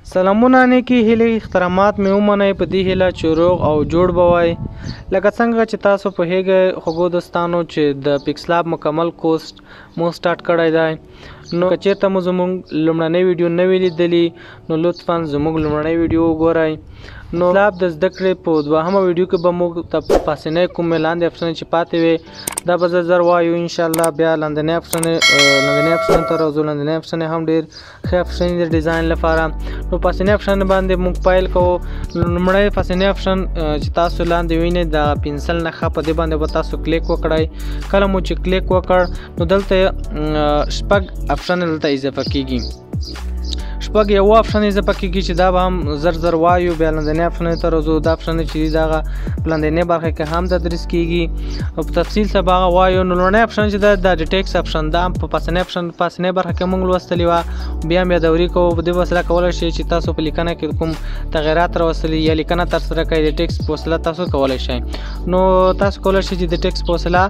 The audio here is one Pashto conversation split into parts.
سلامونه نیکی هیلې احترامات مې ومنئ په دې هیله چې روغ او جوړ به وای لکه څنګه چې تاسو پوهیږئ خوږو دوستانو چې د پکس لاب مکمل کورس مو سٹارټ کړی دی نو که چېرته مو زموږ لومړنۍ ویډیو نه وي لیدلي نو لطفا زموږ لومړنۍ ویډیو وګورئ نو لاب د زده کړې په دوهمه ویډیو کې به موږ د پاسنۍ کومې لاندې اپشنې چې پاتې وي دا به زر وایو انشاءالله بیا لاندنۍ اپشنې ته راځو لاندنۍ اپشنې هم ډېر ښه اپشنې د ډیزاین لپاره نو پاسنۍ اپشن باندې موږ پیل کوو لومړی پاسنۍ اپشن چې تاسو لاندې وینئ د پنسل نښه په دې باندې به تاسو کلیک وکړئ کله مو چې کلیک وکړ نو دلته شپږ اپشن دلته اضافه کیږي شپږ یو اپشن اضافه کیږي چې دا به هم زر وایو بیا لاندنۍ اپشنې ته راځو دا اپشن چې دی دا په لاندنۍ برخه کې هم تدریس کیږي او په تفصیل سره به هغه وایو نو لومړنی اپشن چې دا د ټیکس اپشن دا په پاسنۍ برخه کې موږ لوستلې وه بیا هم یادوري کوو په دې وسیله کولی شئ چې تاسو په لیکنه کې کوم تغیرات راوستلي یا لیکنه ترسره کوئ د ټیکس په وسیله تاسو کولی شئ نو تاسو کولی شئ چې د ټیکس په وسیله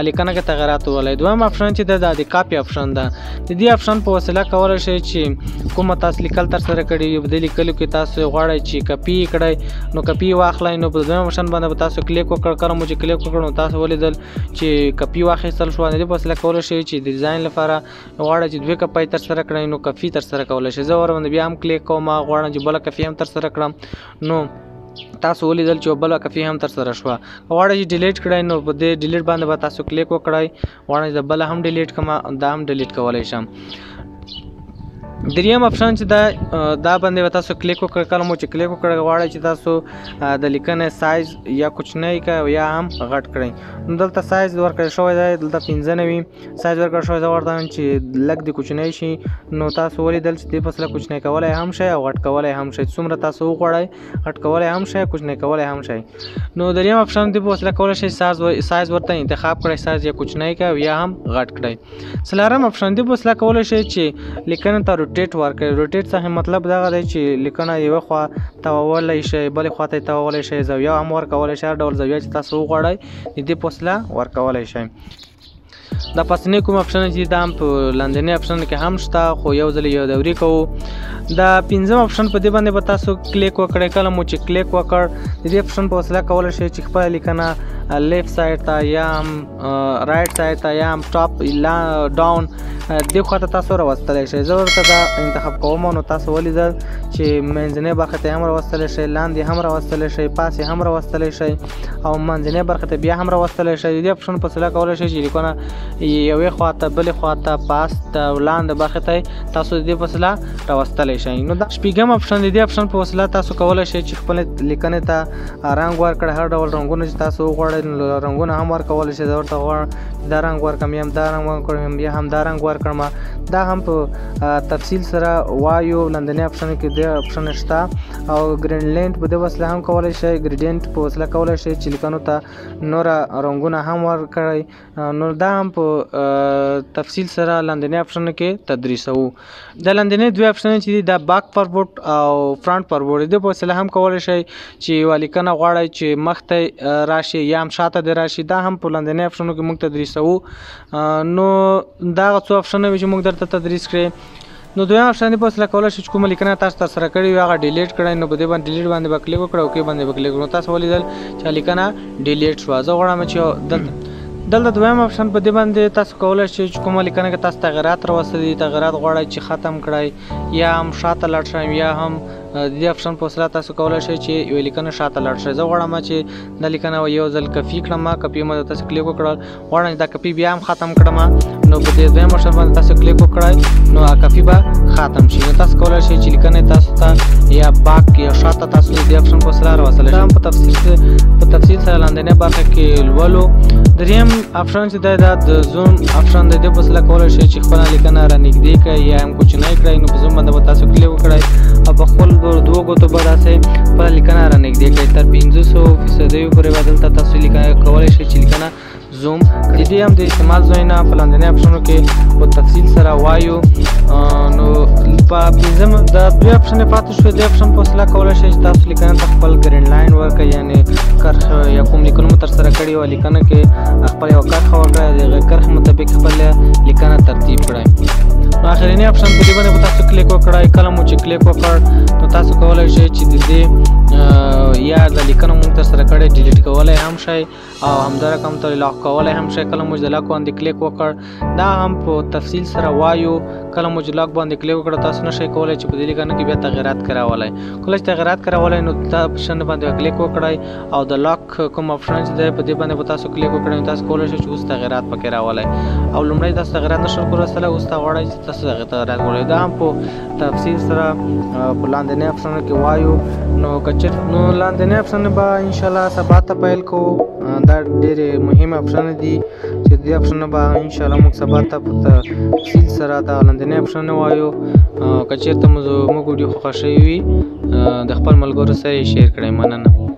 لیکنه کې تغیرات وولئ دویم اپشن چې دا د کاپي اپشن ده د دې اپشن په وسیله کولی شئ چې کومه تاسو لیکل ترسره کړي یو د لیکلو کې تاسو غواړئ چې کپي کړئ نو کپي واخلئ نو په دویم اپشن باندې به تاسو کلیک وکړ کله مو چې کلیک وکړ نو تاسو ولیدل چې کپي واخیستل شوه د دې په وسیله کولی شئ چې د ډیزاین لپاره غواړئ چې دوې کپۍ ترسره کړئ نو کپي ترسره کولی شئ زه ورباندې بیا هم کلیک کوم غواړم چې بله کپي هم ترسره کړم نو تاسو ولیدل چې بله کپي هم ترسره شوه غواړئ چې ډیلیټ کړئ نو په دې ډیلیټ باندې به تاسو کلیک وکړئ غواړئ چې بله هم ډیلیټ کړم دا هم ډیلیټ کولی شم دریم اپشن چې دا باندې به تاسو کلیک وکړئ کله مو چې کلیک وکړئ غواړئ چې تاسو د لیکنې سایز یا کوچنی کړئ یا هم غټ کړئ نو دلته سایز ورکړی شوی دی دلته 95 سایز ورکړی شوی دی ورته چې لږ د کوچنی شي نو تاسو ولیدل چې دې په وسیله کوچنی کولی هم شئ او غټ کولی هم شئ څومره تاسو وغواړئ غټ کولی هم شئ کوچنی کولی هم شئ نو دریم اپشن دې په وسیله کولی شئ سایز ورته انتخاب کړئ سایز یا کوچنی کړئ یا هم غټ کړئ څلورم اپشن دې په وسیله کولی شئ چې لیکنې ته روټیټ ورکړئ روټیټ څخه مطلب دغه دی چې لیکنه یوه خوا تاوولی شئ بلې خوا ته یې تاوولی شئ زاویه هم ورکولی شئ هر ډول زاویه چې تاسو وغواړئ د دې په وسیله ورکولی شئ دا پاسنۍ کوم اپشن چې دا هم په لاندنۍ اپشن کې هم شته خو یو ځل یادوري کوو دا پنځم اپشن په دې باندې به تاسو کلیک وکړئ کله مو چې کلیک وکړ د دې اپشن په وسیله کولی شئ چې خپله لیکنه لیفټ سایډ ته یا هم رایټ سایډ ته یا هم ټاپ ډاون دې خوا ته تاسو راوستلی شئ زه ورته دا انتخاب کوم نو تاسو ولیدل چې منځنۍ برخې ته هم راوستلی شئ لاندې هم راوستلی شئ پاسې هم راوستلی شئ او منځنۍ برخې ته بیا هم راوستلی شئ د دې اپشن په وسیله کولی شئ چې لیکنه یوې خوا ته بلې خوا ته پاس ته لاندې برخې ته تاسو د دې په وسیله راوستلی شئ نو دا شپږم اپشن د دې اپشن په وسیله تاسو کولی شئ چې خپلې لیکنې ته رنګ ورکړئ هر ډول رنګونه چې تاسو وغواړئ نو رنګونه هم ورکولی شئ زه ورته غواړم دا رنګ ورکړم یا هم دا رنګ ورکړم یا هم دا رنګ ورکړم دا هم په تفصیل سره وایو لاندنۍ اپشن کې دې اپشن شته او ګریډینټ په دې وسیله هم کولی شئ ګریډینټ په وسیله کولی شئ چې لیکنو ته نوره رنګونه هم ورکړئ نو دا هم په تفصیل سره لاندنۍ اپشن کې تدریسوو د لاندنۍ دوه اپشن چې دي دا باک فارورډ او فرانټ فارورډ دې په وسیله هم کولی شئ چې یوه لیکنه غواړئ چې مخ ته راشي یا هم شاته دې راشي دا هم په لاندنۍ اپشنو کې موږ تدریسوو نو دا هغه څو اپشنونه وي چې موږ درته تدریس کړې نو دویم اپشن دې په وسیله کولی شئ چې کومه لیکنه تاسو ترسره کړې وي هغه ډیلیټ کړئ نو په دې باندې ډیلیټ باندې به کلیک وکړئ اوکې باندې به کلیک وکړئ تاسو ولیدل چې لیکنه ډیلیټ شوه زه غواړم چې دلته دویم اپشن په دې باندې تاسو کولی شئ چې کومه لیکنه کې تاسو تغیرات راوستلي تغیرات غواړئ چې ختم کړئ یا هم شاته لاړ شئ یا هم د دې اپشن په وسیله تاسو کولی شئ چې یوه لیکنه شاته لاړ شئ زه غواړم چې دا لیکنه یو ځل کپي کړم کپي مې تاسو کلیک وکړل غواړم چې دا کپي بیا هم ختم کړم نو په دې دویم اپشن باندې تاسو کلیک وکړئ نو کپي به ختم شي نو تاسو کولی شئ چې لیکنې تاسو ته یا باک یا شاته تاسو د دې اپشن په وسیله راوستلی شئ په تفصیل سره لاندنۍ برخه کې لولو دریم اپشن چې دی دا د زوم اپشن دی دې په وسیله کولی شئ چې خپله لیکنه رانږدې کړئ یا هم کوچنی کړئ نو په زوم باندې به تاسو کلیک وکړئ او په خپل دوه ګوتو به داسې خپله لیکنه رانږدې کړئ تر 500% پورې به دلته تاسو لیکنه کولی شئ چې لیکنه زوم د دې هم د استعمال ځایونه په لاندنۍ اپشنو کې په تفصیل سره وایو نو په پنځم د دوی اپشن پاتې شوی د اپشن په وسیله کولی شئ چې تاسو لیکنه ته خپل ګرین لاین ورکړئ یعنې کرښه یا کوم لیکنه مو ترسره کړې وه لیکنه کې خپل یوه کرښه ورکړئ د هغې کرښې مطابق خپل لیکنه ترتیب کړئ نو اخرنی اپشن په دې باندې به تاسو کلیک وکړئ کله مو چې کلیک وکړ نو نو تاسو کولای شئ چې د دې یا د لیکنه مونږ تر سره کړی ډیلیټ کولای هم شئ او همدارنګه ترې لاک کولای هم شئ. کله مو چې د لاک باندې کلیک وکړ دا هم په تفصیل سره وایو. کله مو چې لاک باندې کلیک وکړ تاسو نشئ کولای چې په دې لیکنه کې بیا تغیرات کراولای. کله چې تغیرات کراولای نو دا آپشن باندې کلیک وکړئ او د لاک کوم آپشن چې دی په دې باندې تاسو کلیک وکړئ تاسو کولای شئ چې اوس تغیرات پکې راولای. او لومړی تاسو تغیرات نشئ کولای اوس تا غواړئ چې تاسو تغیرات وکړئ. دا هم په تفصیل سره په لاندنۍ آپشن کې وایو. نو نو لاندنۍ آپشن به ان شاء الله سبا ته پیل کوو. دا ډېرې مهمه آپشن دي چې دې آپشن به ان شاء الله موږ سبا ته په تفصیل سره دا لاندنۍ آپشن وایو. که چېرته موږ ویډیو خوښه شوې وي د خپل ملګرو سره یې شیر کړئ. مننه.